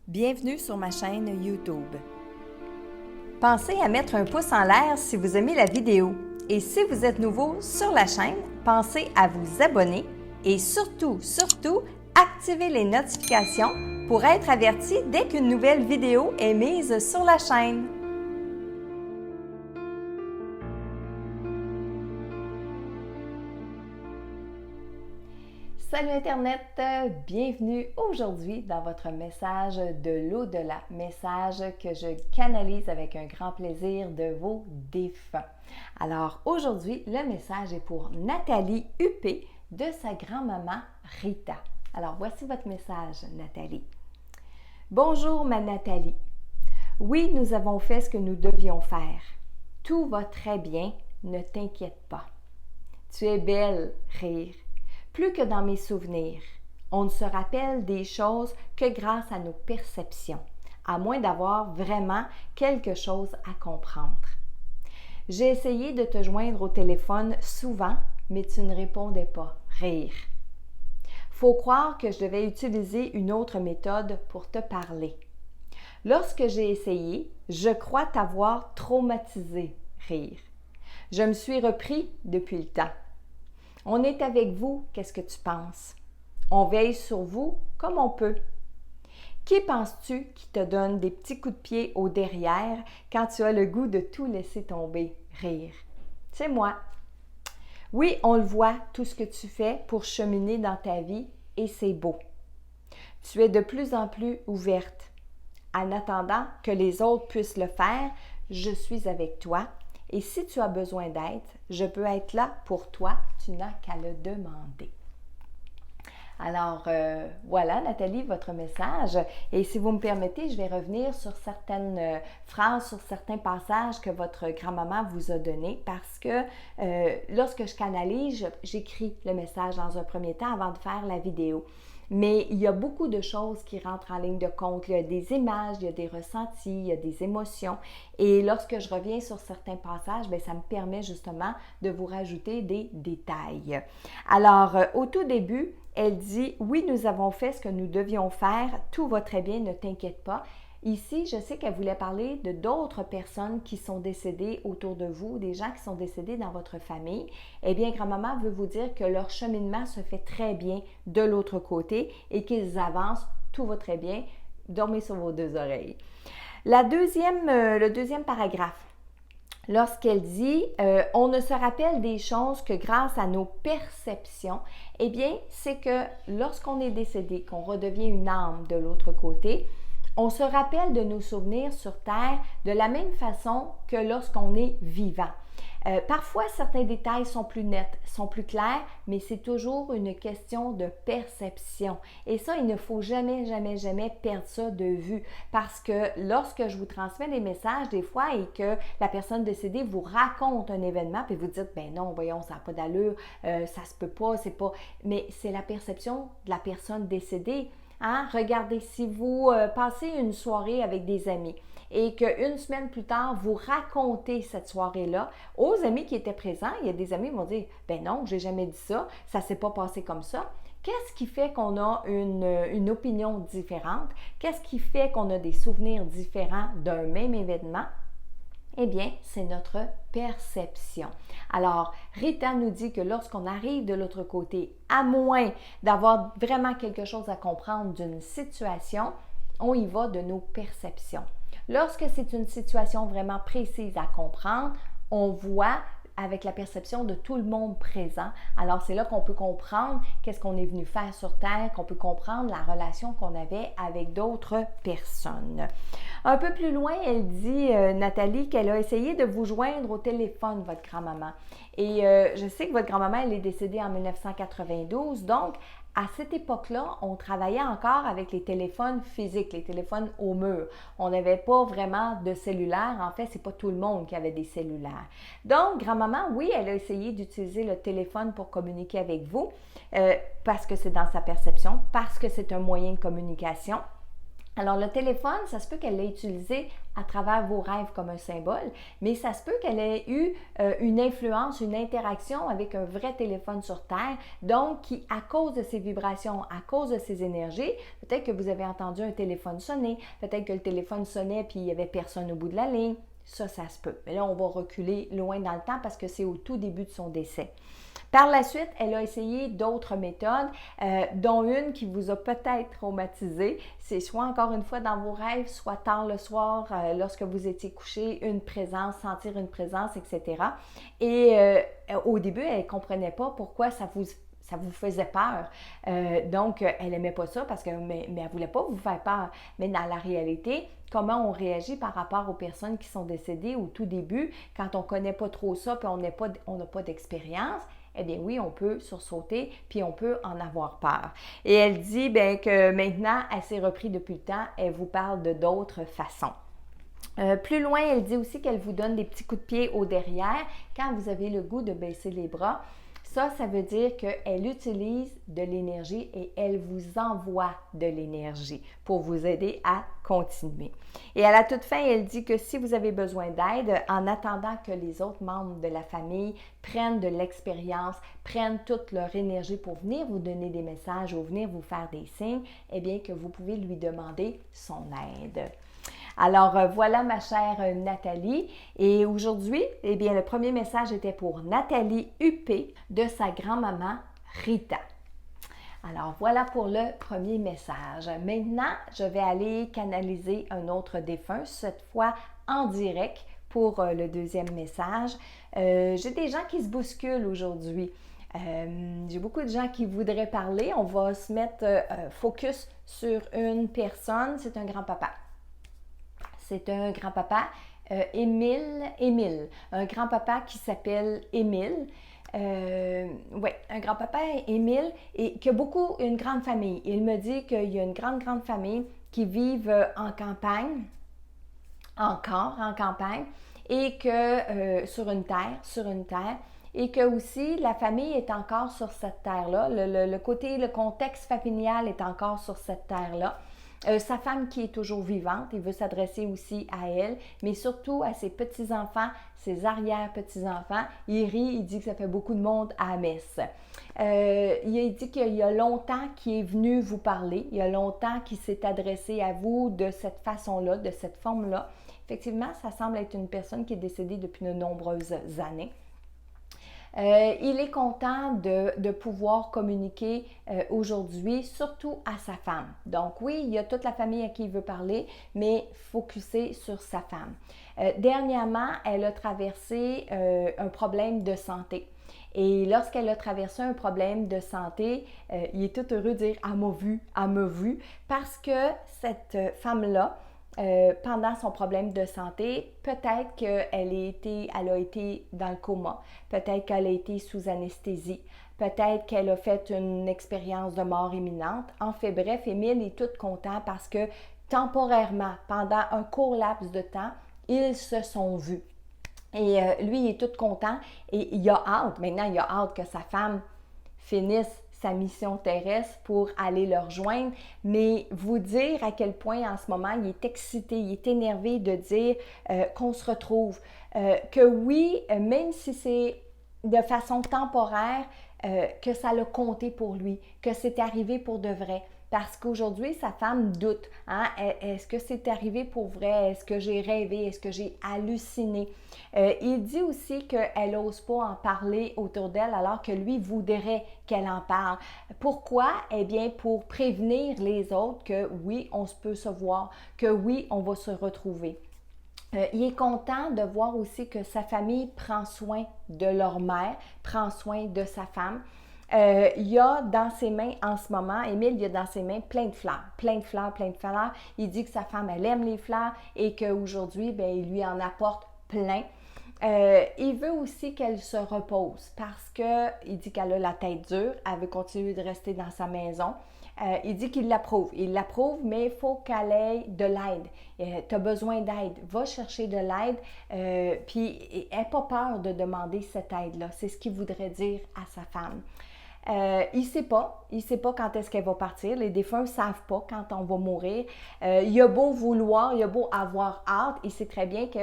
Bienvenue sur ma chaîne YouTube. Pensez à mettre un pouce en l'air si vous aimez la vidéo. Et si vous êtes nouveau sur la chaîne, pensez à vous abonner et surtout, activez les notifications pour être averti dès qu'une nouvelle vidéo est mise sur la chaîne. Salut Internet, bienvenue aujourd'hui dans votre message de l'au-delà, message que je canalise avec un grand plaisir de vos défunts. Alors aujourd'hui, le message est pour Nathalie Huppé de sa grand-maman Rita. Alors voici votre message, Nathalie. Bonjour ma Nathalie. Oui, nous avons fait ce que nous devions faire. Tout va très bien, ne t'inquiète pas. Tu es belle, rire. Plus que dans mes souvenirs, on ne se rappelle des choses que grâce à nos perceptions, à moins d'avoir vraiment quelque chose à comprendre. J'ai essayé de te joindre au téléphone souvent, mais tu ne répondais pas. Rire. Faut croire que je devais utiliser une autre méthode pour te parler. Lorsque j'ai essayé, je crois t'avoir traumatisé. Rire. Je me suis repris depuis le temps. On est avec vous, qu'est-ce que tu penses? On veille sur vous comme on peut. Qui penses-tu qui te donne des petits coups de pied au derrière quand tu as le goût de tout laisser tomber? Rire. C'est moi. Oui, on le voit, tout ce que tu fais pour cheminer dans ta vie et c'est beau. Tu es de plus en plus ouverte. En attendant que les autres puissent le faire, je suis avec toi. Et si tu as besoin d'aide, je peux être là pour toi, tu n'as qu'à le demander. Alors, voilà Nathalie, votre message. Et si vous me permettez, je vais revenir sur certaines phrases, sur certains passages que votre grand-maman vous a donnés parce que lorsque je canalise, j'écris le message dans un premier temps avant de faire la vidéo. Mais il y a beaucoup de choses qui rentrent en ligne de compte. Il y a des images, il y a des ressentis, il y a des émotions. Et lorsque je reviens sur certains passages, bien, ça me permet justement de vous rajouter des détails. Alors, au tout début, elle dit « Oui, nous avons fait ce que nous devions faire. Tout va très bien, ne t'inquiète pas. » Ici, je sais qu'elle voulait parler de d'autres personnes qui sont décédées autour de vous, des gens qui sont décédés dans votre famille. Eh bien, grand-maman veut vous dire que leur cheminement se fait très bien de l'autre côté et qu'ils avancent, tout va très bien. Dormez sur vos deux oreilles. Le deuxième paragraphe. Lorsqu'elle dit « On ne se rappelle des choses que grâce à nos perceptions », eh bien, c'est que lorsqu'on est décédé, qu'on redevient une âme de l'autre côté, on se rappelle de nos souvenirs sur Terre de la même façon que lorsqu'on est vivant. Parfois, certains détails sont plus nets, sont plus clairs, mais c'est toujours une question de perception. Et ça, il ne faut jamais perdre ça de vue parce que lorsque je vous transmets des messages des fois et que la personne décédée vous raconte un événement puis vous dites « ben non, voyons, ça n'a pas d'allure, ça se peut pas, c'est pas… » Mais c'est la perception de la personne décédée. Hein? Regardez, si vous passez une soirée avec des amis et qu'une semaine plus tard, vous racontez cette soirée-là aux amis qui étaient présents, il y a des amis qui vont dire « ben non, j'ai jamais dit ça, ça s'est pas passé comme ça ». Qu'est-ce qui fait qu'on a une opinion différente? Qu'est-ce qui fait qu'on a des souvenirs différents d'un même événement? Eh bien, c'est notre perception. Alors, Rita nous dit que lorsqu'on arrive de l'autre côté, à moins d'avoir vraiment quelque chose à comprendre d'une situation, on y va de nos perceptions. Lorsque c'est une situation vraiment précise à comprendre, on voit avec la perception de tout le monde présent. Alors, c'est là qu'on peut comprendre qu'est-ce qu'on est venu faire sur Terre, qu'on peut comprendre la relation qu'on avait avec d'autres personnes. Un peu plus loin, elle dit, Nathalie, qu'elle a essayé de vous joindre au téléphone, votre grand-maman. Et je sais que votre grand-maman, elle est décédée en 1992, donc à cette époque-là, on travaillait encore avec les téléphones physiques, les téléphones au mur. On n'avait pas vraiment de cellulaire. En fait, c'est pas tout le monde qui avait des cellulaires. Donc, grand-maman, oui, elle a essayé d'utiliser le téléphone pour communiquer avec vous parce que c'est dans sa perception, parce que c'est un moyen de communication. Alors, le téléphone, ça se peut qu'elle l'ait utilisé à travers vos rêves comme un symbole, mais ça se peut qu'elle ait eu une influence, une interaction avec un vrai téléphone sur Terre, donc qui, à cause de ces vibrations, à cause de ces énergies, peut-être que vous avez entendu un téléphone sonner, peut-être que le téléphone sonnait puis il n'y avait personne au bout de la ligne, ça se peut. Mais là, on va reculer loin dans le temps parce que c'est au tout début de son décès. Par la suite, elle a essayé d'autres méthodes, dont une qui vous a peut-être traumatisé. C'est soit encore une fois dans vos rêves, soit tard le soir, lorsque vous étiez couché, une présence, sentir une présence, etc. Et au début, elle ne comprenait pas pourquoi ça vous faisait peur. Donc, elle n'aimait pas ça mais elle ne voulait pas vous faire peur. Mais dans la réalité, comment on réagit par rapport aux personnes qui sont décédées au tout début, quand on ne connaît pas trop ça et on n'a pas d'expérience, eh bien oui, on peut sursauter puis on peut en avoir peur. Et elle dit que maintenant, elle s'est reprise depuis le temps, elle vous parle de d'autres façons. Plus loin, elle dit aussi qu'elle vous donne des petits coups de pied au derrière quand vous avez le goût de baisser les bras. Ça veut dire qu'elle utilise de l'énergie et elle vous envoie de l'énergie pour vous aider à continuer. Et à la toute fin, elle dit que si vous avez besoin d'aide, en attendant que les autres membres de la famille prennent de l'expérience, prennent toute leur énergie pour venir vous donner des messages ou venir vous faire des signes, eh bien que vous pouvez lui demander son aide. Alors voilà ma chère Nathalie et aujourd'hui, eh bien le premier message était pour Nathalie Huppé de sa grand-maman Rita. Alors voilà pour le premier message. Maintenant, je vais aller canaliser un autre défunt, cette fois en direct pour le deuxième message. J'ai des gens qui se bousculent aujourd'hui. J'ai beaucoup de gens qui voudraient parler. On va se mettre focus sur une personne, c'est un grand-papa. C'est un grand-papa, Émile, un grand-papa qui s'appelle Émile. Oui, un grand-papa, Émile, et qui a une grande famille. Il me dit qu'il y a une grande famille qui vivent en campagne, encore en campagne, et que sur une terre, et que aussi la famille est encore sur cette terre-là. Le contexte familial est encore sur cette terre-là. Sa femme qui est toujours vivante, il veut s'adresser aussi à elle, mais surtout à ses petits-enfants, ses arrière-petits-enfants. Il rit, il dit que ça fait beaucoup de monde à la messe. Il dit qu'il y a longtemps qu'il est venu vous parler, il y a longtemps qu'il s'est adressé à vous de cette façon-là, de cette forme-là. Effectivement, ça semble être une personne qui est décédée depuis de nombreuses années. Il est content de pouvoir communiquer aujourd'hui, surtout à sa femme. Donc oui, il y a toute la famille à qui il veut parler, mais focusser sur sa femme. Dernièrement, elle a traversé un problème de santé. Et lorsqu'elle a traversé un problème de santé, il est tout heureux de dire « elle m'a vu » parce que cette femme-là, pendant son problème de santé, peut-être qu'elle a été dans le coma, peut-être qu'elle a été sous anesthésie, peut-être qu'elle a fait une expérience de mort imminente. En fait, bref, Émile est tout content parce que temporairement, pendant un court laps de temps, ils se sont vus. Et lui, il est tout content et il a hâte que sa femme finisse sa mission terrestre pour aller le rejoindre, mais vous dire à quel point en ce moment il est excité, il est énervé de dire qu'on se retrouve, que oui, même si c'est de façon temporaire, que ça l'a compté pour lui, que c'est arrivé pour de vrai. Parce qu'aujourd'hui, sa femme doute. Hein? Est-ce que c'est arrivé pour vrai? Est-ce que j'ai rêvé? Est-ce que j'ai halluciné? Il dit aussi qu'elle n'ose pas en parler autour d'elle alors que lui voudrait qu'elle en parle. Pourquoi? Eh bien, pour prévenir les autres que oui, on peut se voir, que oui, on va se retrouver. Il est content de voir aussi que sa famille prend soin de leur mère, prend soin de sa femme. Il y a dans ses mains en ce moment, Émile, il y a dans ses mains plein de fleurs. Il dit que sa femme, elle aime les fleurs et qu'aujourd'hui, il lui en apporte plein. Il veut aussi qu'elle se repose parce qu'il dit qu'elle a la tête dure, elle veut continuer de rester dans sa maison. Il dit qu'il l'approuve. Il l'approuve, mais il faut qu'elle ait de l'aide. Tu as besoin d'aide. Va chercher de l'aide. Puis, n'aie pas peur de demander cette aide-là. C'est ce qu'il voudrait dire à sa femme. il ne sait pas quand est-ce qu'elle va partir. Les défunts ne savent pas quand on va mourir. Il a beau vouloir, il a beau avoir hâte, il sait très bien que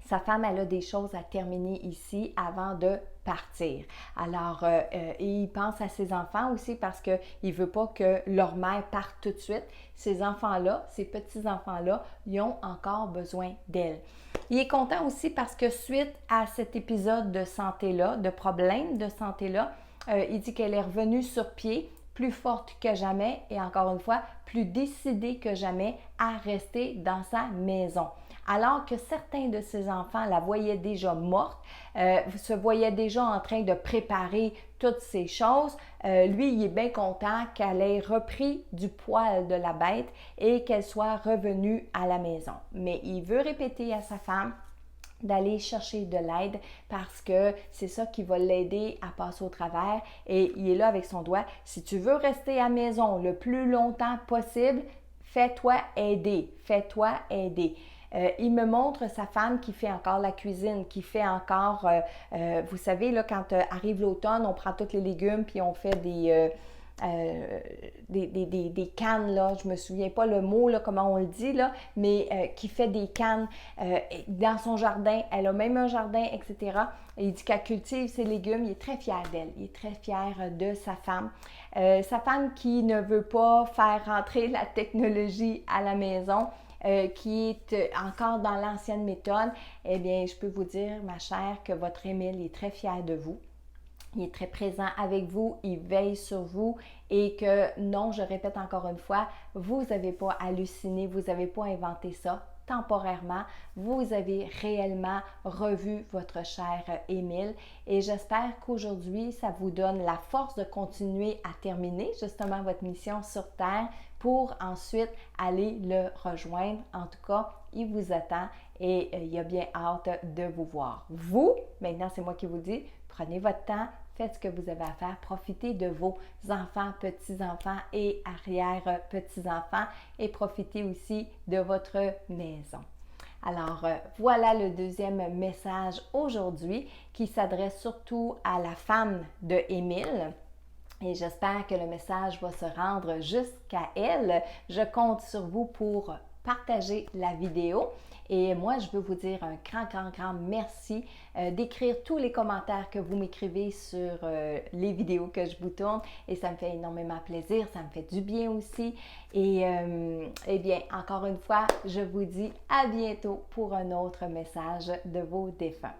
sa femme, elle a des choses à terminer ici avant de partir. Alors, il pense à ses enfants aussi parce qu'il ne veut pas que leur mère parte tout de suite. Ces enfants-là, ces petits-enfants-là, ils ont encore besoin d'elle. Il est content aussi parce que suite à cet épisode de santé-là, de problème de santé-là, il dit qu'elle est revenue sur pied, plus forte que jamais et encore une fois, plus décidée que jamais à rester dans sa maison. Alors que certains de ses enfants la voyaient déjà morte, se voyaient déjà en train de préparer toutes ces choses, lui, il est bien content qu'elle ait repris du poil de la bête et qu'elle soit revenue à la maison. Mais il veut répéter à sa femme d'aller chercher de l'aide parce que c'est ça qui va l'aider à passer au travers et il est là avec son doigt. Si tu veux rester à la maison le plus longtemps possible, fais-toi aider, fais-toi aider. Il me montre sa femme qui fait encore la cuisine, qui fait encore, vous savez, là, quand arrive l'automne, on prend tous les légumes puis on fait des cannes, là, je me souviens pas le mot, là, comment on le dit, là, mais qui fait des cannes dans son jardin. Elle a même un jardin, etc. Et il dit qu'elle cultive ses légumes. Il est très fier d'elle. Il est très fier de sa femme. Sa femme qui ne veut pas faire rentrer la technologie à la maison, qui est encore dans l'ancienne méthode, eh bien, je peux vous dire, ma chère, que votre Émile est très fier de vous. Il est très présent avec vous, il veille sur vous et que non, je répète encore une fois, vous n'avez pas halluciné, vous n'avez pas inventé ça temporairement, vous avez réellement revu votre cher Émile et j'espère qu'aujourd'hui, ça vous donne la force de continuer à terminer justement votre mission sur Terre pour ensuite aller le rejoindre. En tout cas, il vous attend et il a bien hâte de vous voir. Vous, maintenant c'est moi qui vous dis, prenez votre temps, faites ce que vous avez à faire, profitez de vos enfants, petits-enfants et arrière-petits-enfants et profitez aussi de votre maison. Alors, voilà le deuxième message aujourd'hui qui s'adresse surtout à la femme de Émile. Et j'espère que le message va se rendre jusqu'à elle. Je compte sur vous pour partager la vidéo. Et moi, je veux vous dire un grand merci d'écrire tous les commentaires que vous m'écrivez sur les vidéos que je vous tourne. Et ça me fait énormément plaisir, ça me fait du bien aussi. Et eh bien, encore une fois, je vous dis à bientôt pour un autre message de vos défunts.